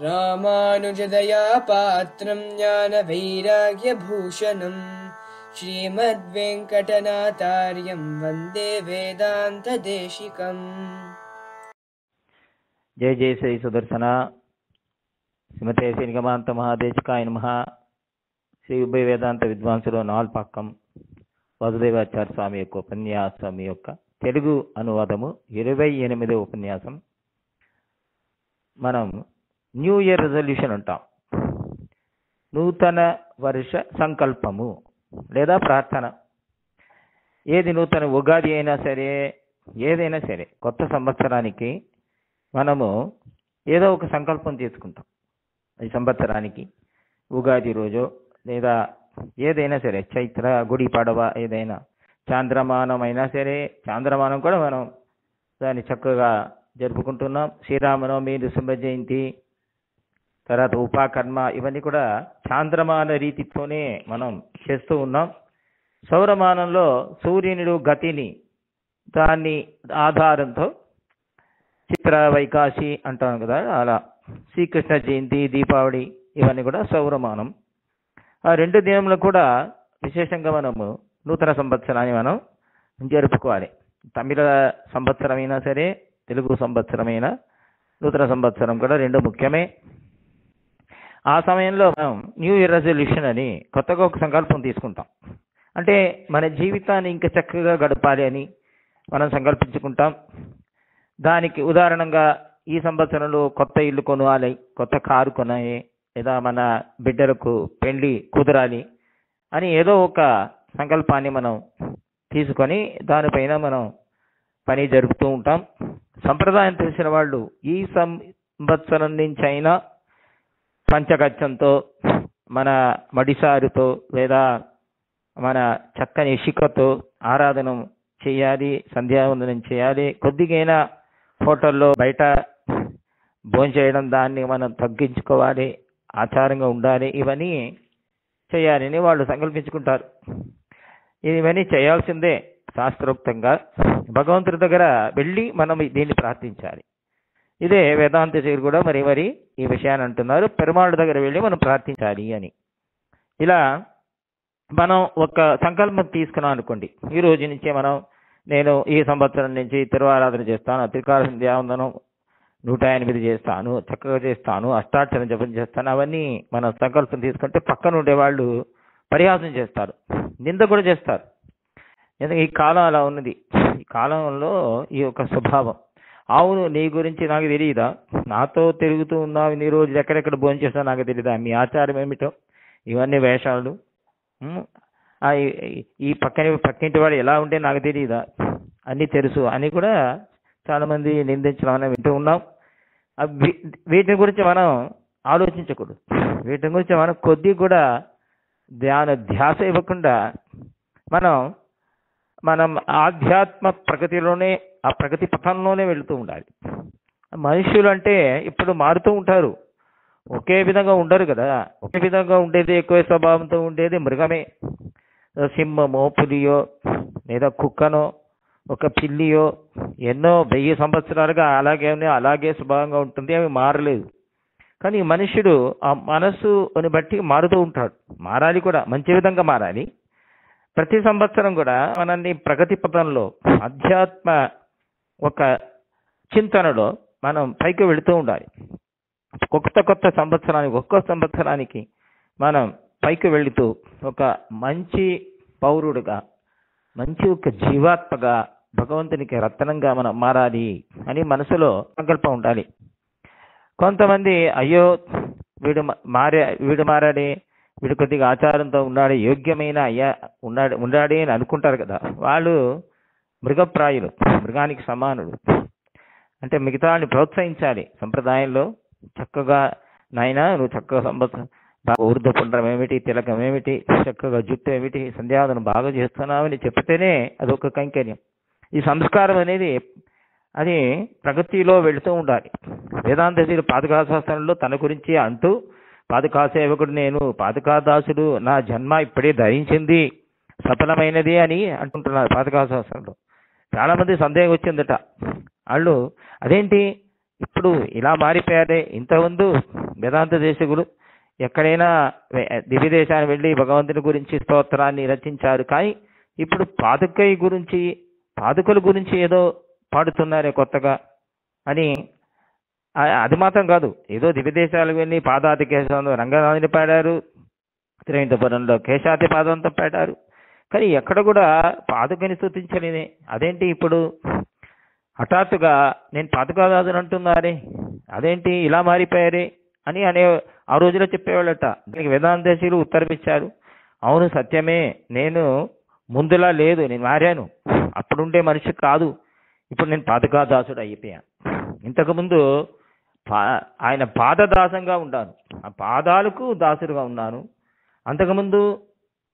రామానుజదయా పాత్రం జ్ఞాన వైరాగ్య భూషణం శ్రీమద్వేంకటనాథార్యం వందే వేదాంత దేశికం. జయ జయ శ్రీ సుదర్శన శ్రీమతే శ్రీ నిగమాంత మహాదేశికాయ నమః. శ్రీ ఉభయ వేదాంత విద్వాంసులు నాల్పాక్కం వాసుదేవాచార్య స్వామి యొక్క ఉపన్యాసం యొక్క తెలుగు అనువాదము 28వ ఉపన్యాసం. మనం న్యూ ఇయర్ రెజల్యూషన్ అంటాం. నూతన వర్ష సంకల్పము లేదా ప్రార్థన. ఏది నూతన ఉగాది అయినా సరే, ఏదైనా సరే, కొత్త సంవత్సరానికి మనము ఏదో ఒక సంకల్పం తీసుకుంటాం. ఈ సంవత్సరానికి ఉగాది రోజు లేదా ఏదైనా సరే, చైత్ర గుడి పడవ ఏదైనా, చాంద్రమానం అయినా సరే, చాంద్రమానం కూడా మనం దాన్ని చక్కగా జరుపుకుంటున్నాం. శ్రీరామనవమి, నృసింహ జయంతి, తర్వాత ఉపాకర్మ, ఇవన్నీ కూడా చాంద్రమాన రీతితోనే మనం చేస్తూ ఉన్నాం. సౌరమానంలో సూర్యునుడు గతిని దాన్ని ఆధారంతో చిత్ర వైకాశి అంటాం కదా, అలా శ్రీకృష్ణ జయంతి, దీపావళి ఇవన్నీ కూడా సౌరమానం. ఆ రెండు దినములు కూడా విశేషంగా మనము నూతన సంవత్సరాన్ని మనం జరుపుకోవాలి. తమిళ సంవత్సరమైనా సరే, తెలుగు సంవత్సరమైన నూతన సంవత్సరం కూడా రెండు ముఖ్యమే. ఆ సమయంలో మనం న్యూ ఇయర్ రెజల్యూషన్ అని కొత్తగా ఒక సంకల్పం తీసుకుంటాం. అంటే మన జీవితాన్ని ఇంకా చక్కగా గడపాలి అని మనం సంకల్పించుకుంటాం. దానికి ఉదాహరణగా ఈ సంవత్సరంలో కొత్త ఇల్లు కొనాలి, కొత్త కారు కొనాలి, లేదా మన బిడ్డలకు పెళ్లి కుదరాలి అని ఏదో ఒక సంకల్పాన్ని మనం తీసుకొని దానిపైన మనం పని జరుపుతూ ఉంటాం. సంప్రదాయం తెలిసిన వాళ్ళు ఈ సంవత్సరం నుంచి అయినా పంచగచ్చంతో, మన మడిసారుతో లేదా మన చక్కని ఇషికతో ఆరాధన చేయాలి, సంధ్యావందనం చేయాలి. కొద్దిగైనా హోటల్లో బయట భోంచేయడం దాన్ని మనం తగ్గించుకోవాలి, ఆచారంగా ఉండాలి, ఇవన్నీ చేయాలని వాళ్ళు సంకల్పించుకుంటారు. ఇవన్నీ చేయాల్సిందే శాస్త్రోక్తంగా. భగవంతుడి దగ్గర వెళ్ళి మనం దీన్ని ప్రార్థించాలి. ఇదే వేదాంత శైలి కూడా మరి ఈ విషయాన్ని అంటున్నారు. పెరుమాళ్ళ దగ్గర వెళ్ళి మనం ప్రార్థించాలి అని. ఇలా మనం ఒక సంకల్పం తీసుకున్నాం అనుకోండి. ఈ రోజు నుంచే నేను ఈ సంవత్సరం నుంచి తిరువారాధన చేస్తాను, త్రికాల సంధ్యావందనం 108 చేస్తాను, చక్కగా చేస్తాను, అష్టాక్షరం జపం చేస్తాను, అవన్నీ మనం సంకల్పం తీసుకుంటే పక్కన ఉండేవాళ్ళు పరిహాసం చేస్తారు, నింద కూడా చేస్తారు. ఎందుకంటే ఈ కాలం అలా ఉన్నది. ఈ కాలంలో ఈ యొక్క స్వభావం. అవును, నీ గురించి నాకు తెలియదా? నాతో తిరుగుతూ ఉన్నావు ఇన్ని రోజులు, ఎక్కడెక్కడ భోజనం చేస్తావు నాకు తెలియదా? మీ ఆచారం ఏమిటో, ఇవన్నీ వేషాలు, ఈ పక్కింటి వాడు ఎలా ఉంటే నాకు తెలియదా, అన్నీ తెలుసు అని కూడా చాలామంది నిందించడం అనేది వింటూ ఉన్నాం. వీటిని గురించి మనం ఆలోచించకూడదు. వీటి గురించి మనం కొద్ది కూడా ధ్యాస ఇవ్వకుండా మనం ఆధ్యాత్మ ప్రగతిలోనే, ఆ ప్రగతి పథంలోనే వెళుతూ ఉండాలి. మనుషులు అంటే ఇప్పుడు మారుతూ ఉంటారు, ఒకే విధంగా ఉండరు కదా. ఒకే విధంగా ఉండేది, ఎక్కువ స్వభావంతో ఉండేది మృగమే. సింహమో, పులియో, లేదా కుక్కనో, ఒక పిల్లియో ఎన్నో 1000 సంవత్సరాలుగా అలాగే స్వభావంగా ఉంటుంది, అవి మారలేదు. కానీ మనుషుడు ఆ మనసుని బట్టి మారుతూ ఉంటాడు. మారాలి కూడా, మంచి విధంగా మారాలి. ప్రతి సంవత్సరం కూడా మనల్ని ప్రగతి పథంలో, అధ్యాత్మ ఒక చింతనలో మనం పైకి వెళుతూ ఉండాలి. కొత్త సంవత్సరానికి, ఒక్కో సంవత్సరానికి మనం పైకి వెళుతూ ఒక మంచి పౌరుడుగా, మంచి ఒక జీవాత్మగా, భగవంతునికి రత్నంగా మనం మారాలి అని మనసులో సంకల్పం ఉండాలి. కొంతమంది అయ్యో వీడు మారాడే, వీడు కొద్దిగా ఆచారంతో ఉన్నాడు, యోగ్యమైన ఉండాడే అని అనుకుంటారు కదా. వాళ్ళు మృగప్రాయులు, మృగానికి సమానుడు. అంటే మిగతా వాళ్ళని ప్రోత్సహించాలి. సంప్రదాయంలో చక్కగా, నాయనా నువ్వు చక్కగా సంవత్సరం ఊర్ధ పుండ్రం ఏమిటి, తిలకం ఏమిటి, చక్కగా జుట్టు ఏమిటి, సంధ్యావందనం బాగా చేస్తున్నావని చెప్తేనే అదొక కైంకర్యం. ఈ సంస్కారం అనేది అది ప్రగతిలో వెళుతూ ఉండాలి. వేదాంతశీలు పాదుకాశాస్త్రంలో తన గురించి అంటూ, పాదుకా సేవకుడు నేను, పాదుకాదాసుడు నా జన్మ ఇప్పుడే ధరించింది, సఫలమైనది అని అంటుంటున్నారు పాదుకాశాస్త్రంలో. చాలామంది సందేహం వచ్చిందట. వాళ్ళు అదేంటి ఇప్పుడు ఇలా మారిపోయారే. ఇంతకుముందు వేదాంత దేశకులు ఎక్కడైనా దివ్య దేశాన్ని వెళ్ళి భగవంతుని గురించి స్తోత్రాన్ని రచించారు. కానీ ఇప్పుడు పాదుకల గురించి ఏదో పాడుతున్నారే కొత్తగా అని. అది మాత్రం కాదు, ఏదో దివ్య దేశాలకు వెళ్ళి పాదాతి కేశవంతో రంగనాథుని పాడారు, త్రివేంద్రపురంలో కేశాతి పాదంతో పాడారు. కానీ ఎక్కడ కూడా పాదుకని స్తుతించలేదే. అదేంటి ఇప్పుడు హఠాత్తుగా నేను పాదుకాదాసుని అంటున్నారే, అదేంటి ఇలా మారిపోయారే అని ఆ రోజులో చెప్పేవాళ్ళట. దీనికి వేదాంతేశీలు ఉత్తరమిచ్చారు, అవును సత్యమే, నేను ముందులా లేదు, నేను మారాను, అప్పుడుండే మనిషి కాదు, ఇప్పుడు నేను పాదుకాదాసుడు అయిపోయాను. ఇంతకుముందు ఆయన పాదదాసంగా ఉన్నాను, ఆ పాదాలకు దాసుడుగా ఉన్నాను. అంతకుముందు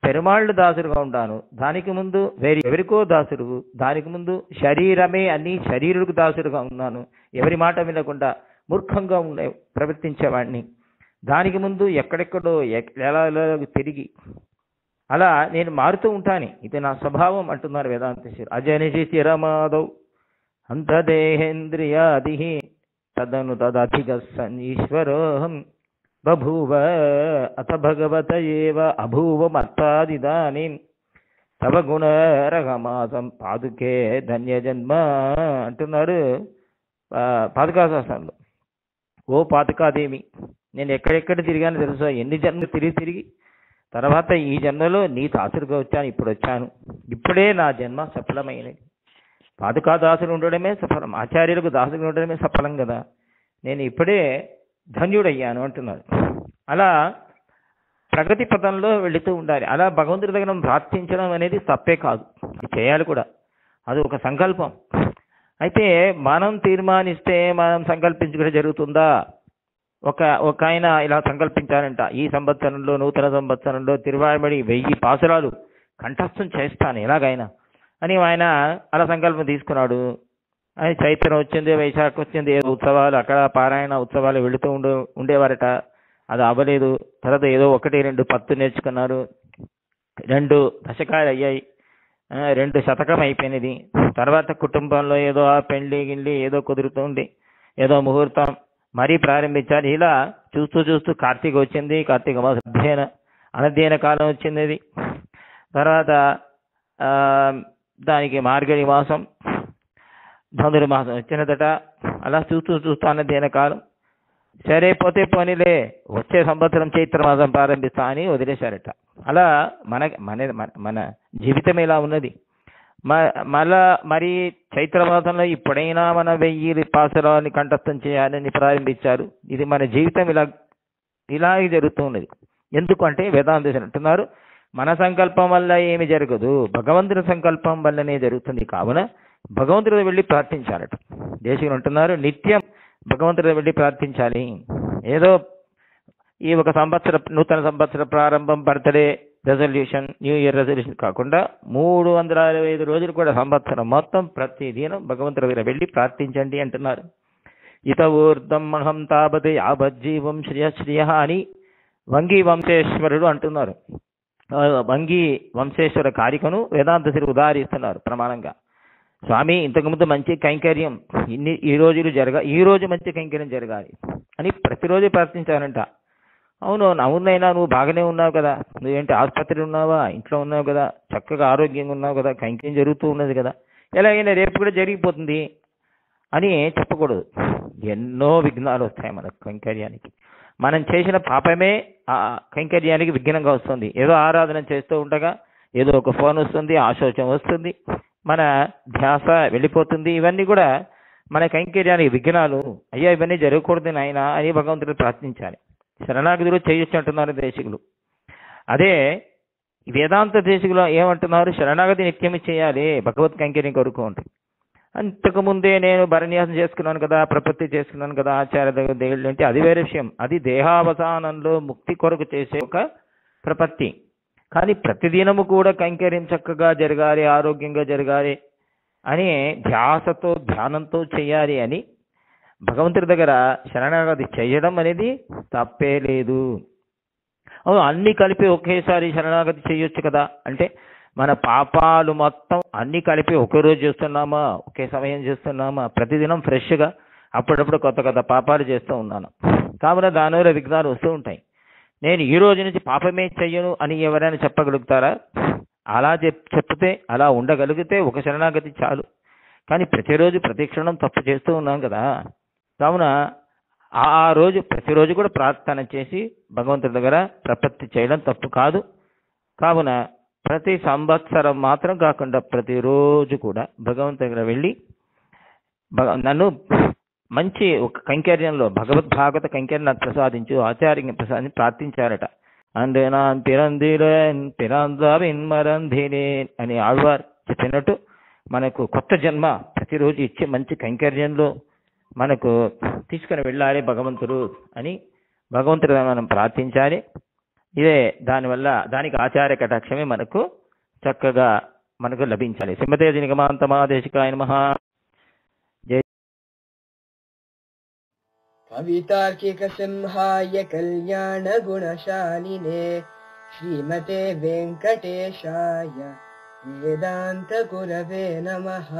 పెరుమాళ్ళు దాసుడుగా ఉన్నాను, దానికి ముందు ఎవరికో దాసుడు, దానికి ముందు శరీరమే అన్ని శరీరుడికి దాసుడుగా ఉన్నాను, ఎవరి మాట వినకుండా మూర్ఖంగా ప్రవర్తించేవాడిని. దానికి ముందు ఎక్కడెక్కడో ఎలా తిరిగి అలా నేను మారుతూ ఉంటాను, ఇది నా స్వభావం అంటున్నారు వేదాంతేశ్వరు. అజనిషి చిరమాదౌ అంతదేహేంద్రియాది తదను తదధిగస్సన్ ఈశ్వరోహం బభూవ అథ భగవత ఏవ అభూవమర్థాదిదానీం తవ గుణరహమాసం పాదుకే ధన్యజన్మ అంటున్నారు పాదుకాశాస్త్రంలో. ఓ పాదుకాదేవి, నేను ఎక్కడెక్కడ తిరిగాను తెలుసా, ఎన్ని జన్మలు తిరిగి తర్వాత ఈ జన్మలో నీ దాసుడుగా వచ్చాను, ఇప్పుడు వచ్చాను, ఇప్పుడే నా జన్మ సఫలమైనది. పాదుకాదాసుడు ఉండడమే సఫలం, ఆచార్యులకు దాసుడు ఉండడమే సఫలం కదా, నేను ఇప్పుడే ధన్యుడయ్యాను అంటున్నారు. అలా ప్రగతి పథంలో వెళుతూ ఉండాలి. అలా భగవంతుడి దగ్గర ప్రార్థించడం అనేది తప్పే కాదు, చేయాలి కూడా, అది ఒక సంకల్పం. అయితే మనం తీర్మానిస్తే మనం సంకల్పించుకుంటే జరుగుతుందా? ఒక ఆయన ఇలా సంకల్పించారంట, ఈ సంవత్సరంలో నూతన సంవత్సరంలో తిరువాయిమడి 1000 పాసురాలు కంఠస్థం చేస్తాను ఎలాగైనా అని ఆయన అలా సంకల్పం తీసుకున్నాడు. అది చైత్రం వచ్చింది, వైశాఖ వచ్చింది, ఏదో ఉత్సవాలు అక్కడ పారాయణ ఉత్సవాలు వెళుతూ ఉండేవారట. అది అవ్వలేదు. తర్వాత ఏదో 1-2 పత్తు నేర్చుకున్నారు, 2 దశకాలు అయ్యాయి, 2 శతకం అయిపోయినది. తర్వాత కుటుంబంలో ఏదో పెళ్లి గిళ్ళి ఏదో కుదురుతుంది, ఏదో ముహూర్తం మరీ ప్రారంభించారు. ఇలా చూస్తూ కార్తీక వచ్చింది, కార్తీక మాసం అనధ్యయన కాలం వచ్చింది. తర్వాత దానికి మార్గళి మాసం, ధనుర్మాసం వచ్చినదట. అలా చూస్తూ అనధ్యయన కాలం. సరే పోతే పోనీలే, వచ్చే సంవత్సరం చైత్ర మాసం ప్రారంభిస్తా అని వదిలేశారట. అలా మన జీవితం ఇలా ఉన్నది. మరి చైత్రమాసంలో ఇప్పుడైనా మన 1000 పాసురాన్ని కంఠస్థం చేయాలని ప్రారంభించారు. ఇది మన జీవితం ఇలాగే జరుగుతూ ఉన్నది. ఎందుకంటే వేదాంతేశ్వరులు అంటున్నారు, మన సంకల్పం వల్ల ఏమి జరగదు, భగవంతుని సంకల్పం వల్లనే జరుగుతుంది. కావున భగవంతుడితో వెళ్ళి ప్రార్థించాలట. దేశికులు అంటున్నారు, నిత్యం భగవంతుడితో వెళ్ళి ప్రార్థించాలి. ఏదో ఈ ఒక నూతన సంవత్సర ప్రారంభం, birthday resolution, new year resolution కాకుండా 365 రోజులు కూడా సంవత్సరం మొత్తం ప్రతిదినం భగవంతుడి దగ్గర వెళ్ళి ప్రార్థించండి అంటున్నారు. ఇత ఊర్ధం మహం తాపదే యావజ్జీవం శ్రియ అని వంగి వంశేశ్వరుడు అంటున్నారు. వంగి వంశేశ్వర కారికను వేదాంతశ్రీ ఉదాహరిస్తున్నారు ప్రమాణంగా. స్వామి, ఇంతకుముందు మంచి కైంకర్యం ఈ రోజు మంచి కైంకర్యం జరగాలి అని ప్రతిరోజు ప్రార్థించారంట. అవునైనా నువ్వు బాగానే ఉన్నావు కదా, నువ్వేంటి ఆసుపత్రి ఉన్నావా, ఇంట్లో ఉన్నావు కదా, చక్కగా ఆరోగ్యంగా ఉన్నావు కదా, కైంకర్యం జరుగుతూ ఉన్నది కదా, ఎలాగైనా రేపు కూడా జరిగిపోతుంది అని చెప్పకూడదు. ఎన్నో విఘ్నాలు వస్తాయి మన కైంకర్యానికి. మనం చేసిన పాపమే ఆ కైంకర్యానికి విఘ్నంగా వస్తుంది. ఏదో ఆరాధన చేస్తూ ఉండగా ఏదో ఒక ఫోన్ వస్తుంది, ఆశోచం వస్తుంది, మన ధ్యాస వెళ్ళిపోతుంది. ఇవన్నీ కూడా మన కైంకర్యానికి విఘ్నాలు. అయ్యా ఇవన్నీ జరగకూడదు నాయన అని భగవంతుడు ప్రార్థించాలి. శరణాగతిలో చేయొచ్చు అంటున్నారు దేశికులు. అదే వేదాంత దేశికులు ఏమంటున్నారు, శరణాగతి నిత్యం చేయాలి భగవత్ కైంకర్యం కొరకు ఉంటుంది. అంతకుముందే నేను భరణ్యాసం చేసుకున్నాను కదా, ప్రపత్తి చేసుకున్నాను కదా, ఆచార్య దగ్గర దేవుళ్ళు అంటే అది వేరే విషయం. అది దేహావసానంలో ముక్తి కొరకు చేసే ఒక ప్రపత్తి. కానీ ప్రతిదినము కూడా కైంకర్యం చక్కగా జరగాలి, ఆరోగ్యంగా జరగాలి అని ధ్యాసతో ధ్యానంతో చేయాలి అని భగవంతుడి దగ్గర శరణాగతి చేయడం అనేది తప్పే లేదు. అన్ని కలిపి ఒకేసారి శరణాగతి చేయొచ్చు కదా అంటే, మన పాపాలు మొత్తం అన్ని కలిపి ఒకే రోజు చేస్తున్నామా, ఒకే సమయం చేస్తున్నామా, ప్రతిదినం ఫ్రెష్గా అప్పుడప్పుడు కొత్త కొత్త పాపాలు చేస్తూ ఉన్నాను. కావున దానివల్ల విఘ్నాలు వస్తూ ఉంటాయి. నేను ఈ రోజు నుంచి పాపమే చెయ్యను అని ఎవరైనా చెప్పగలుగుతారా? అలా చెప్తే, అలా ఉండగలిగితే ఒక శరణాగతి చాలు. కానీ ప్రతిరోజు ప్రతి క్షణం తప్పు చేస్తూ ఉన్నాం కదా. కావున ఆ రోజు ప్రతిరోజు కూడా ప్రార్థన చేసి భగవంతుడి దగ్గర ప్రపత్తి చేయడం తప్పు కాదు. కావున ప్రతి సంవత్సరం మాత్రం కాకుండా ప్రతిరోజు కూడా భగవంతుడి దగ్గర వెళ్ళి నన్ను మంచి ఒక కైంకర్యంలో భగవద్భాగవత కైంకర్యం నాకు ప్రసాదించు, ఆచార్య ప్రసాదించి ప్రార్థించారట. అంటే నా పిరందిరే అని ఆళ్వార్ చెప్పినట్టు మనకు కొత్త జన్మ ప్రతిరోజు ఇచ్చే మంచి కైంకర్యంలో మనకు తీసుకుని వెళ్ళాలి భగవంతుడు అని భగవంతుడు మనం ప్రార్థించాలి. ఇదే దానివల్ల దానికి ఆచార్య కటాక్షమే మనకు చక్కగా మనకు లభించాలి. శ్రీమతే నిగమాంతమాదేశికాయ నమః. కవితార్కిక సింహాయ కళ్యాణ గుణశాలినే శ్రీమతే వెంకటేశాయ వేదాంత గురవే నమః.